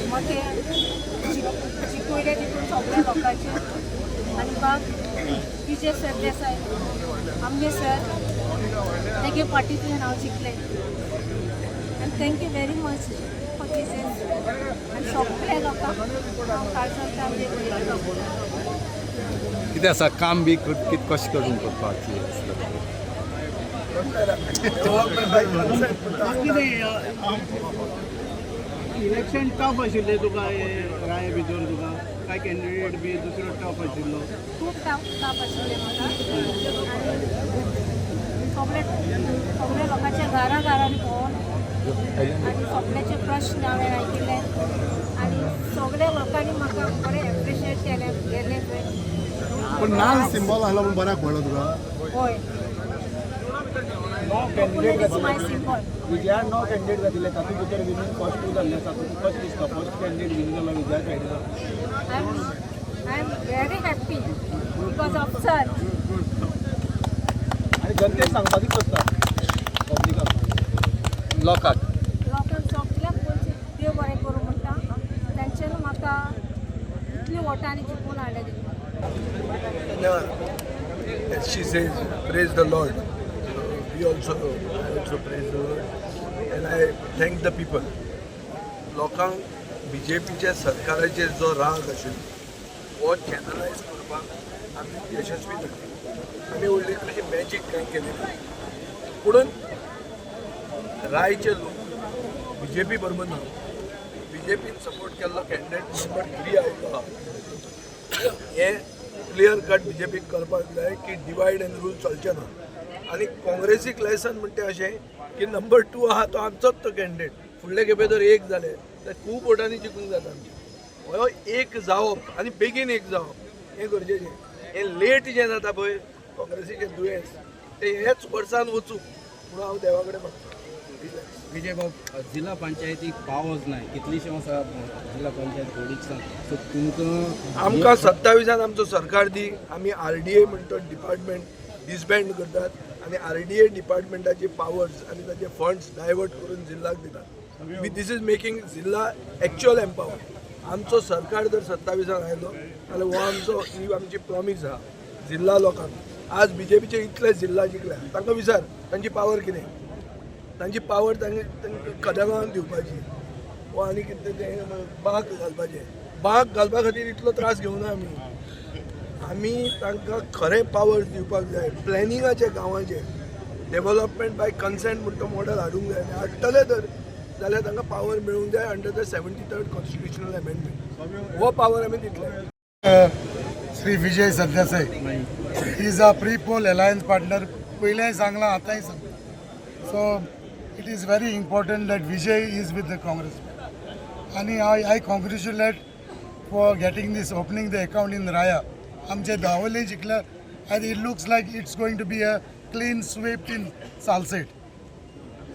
म्हाका शिकवले तितून सगळ्या लोकांचे आनी बाग विजय सरदेसाय आमगे सर तेगे पार्टींतल्यान हांव शिकलें आनी थँक्यू व्हेरी मच फॉर दीस आनी सगळ्या लोकांक हांव काळजांतल्यान आमगे कितें आसा काम बी कशें करून करपाची इलेक्शन टफ आशिल्लें तुका राय भितर तुका काय कॅन्डिडेट बी दुसरो टफ आशिल्लो खूब ताप आशिल्लें म्हाका आनी सगळ्या लोकांच्या घरांनी भोंवून आनी सगळ्याचे प्रश्न हांवें आयकिल्ले आनी सगळ्या लोकांनी म्हाका बरें एप्रिशिएट केलें पळय. पण नाल सिंबल आसलो म्हूण बऱ्याक पडलो तुका. होय कॅन्डिडेट माय सिंबल विजयान 9 कॅन्डिडेट घातिल्ले तातूंत भितर विनींग फर्स्ट टू जाल्ले तातूंत कशें दिसता फर्स्ट कॅन्डिडेट विन जालो विजया सायडीन I am very happy because of sir. आनी जनतेक सांगपाची सोदता पब्लिकाक लोकांक सगळ्यांक पयलीं देव बरें करूं म्हणटा तांच्यान म्हाका इतली वोटांनी जिखून हाडले दिली. As she says, praise the Lord. I also praise the Lord. And I thank the people. लोकांक BJPच्या सरकाराचेर जो राग आशिल्लो हो चॅनलायज करपाक आमी यशस्वी जाली. आमी व्हडली कशी मॅजीक कांय केली ना पूण रायचे लोक BJP बरोबर ना BJPन सपोर्ट केल्लो कॅन्डिडेट नंबर 3 आयिल्लो हे क्लियर कट BJPक करपाक जाय की डिवायड एंड रूल चलचे ना आनी काँग्रेसीक लेसन म्हणटे अशें की नंबर 2 आहा तो आमचोच तो कॅन्डिडेट फुडले खेपे जर एक जाले तर खूब वोटांनी जिखूंक जाता हो एक जावप आनी बेगीन एक जावप हें गरजेचें. हें लेट जें जाता पळय काँग्रेसीचें दुयेंस तें हेच वर्सान वचूं म्हणून हांव देवा कडेन मागता. विजय भाऊ जिल्हा पंचायतीक पावर्स नाही कितलीशी आसा जिल्हा पंचायत बोर्डीक सो तुमकां आमकां 27 आमचो सरकार दी आमी RDA म्हणटा डिपार्टमेंट डिसबँड करतात आनी RDA डिपार्टमेंटाचे पावर्स आनी ताचे फंड्स डायवर्ट करून जिल्ल्याक दितात. दीस इज मेकिंग जिल्ला एक्च्युअल एम्पावर. आमचो सरकार जर 27 आयलो जाल्यार हो आमचो ही आमची प्रॉमीस आहा जिल्ला लोकांक. आज BJPचे इतले जिल्ला जिखल्या तांकां विचार तांची पावर कितें तांची पावर तांकां कदंबाक दिवपाची वा आनी कितें तें बाग घालपाचें. बाग घालपा खातीर इतलो त्रास घेवना आमी तांकां खरें पावर्स दिवपाक जाय. प्लॅनिंगाचे गांवांचे डेव्हलपमेंट बाय कन्सेंट म्हणटा तो मॉडल हाडूंक जाय आनी हाडटले तर जाल्यार तांकां पावर मेळूंक जाय under the 73rd constitutional amendment. हो पावर आमी दितले. Shri Vijay Sardesai is a pre poll alliance partner. पयलेंय सांगला आतांय सांग. So it is very important that Vijay is with the Congress आनी I congratulate for getting this opening the account in Raia. आमचे दावोली जिखल्या आनी it looks like it's going to be a clean sweep in Salcete.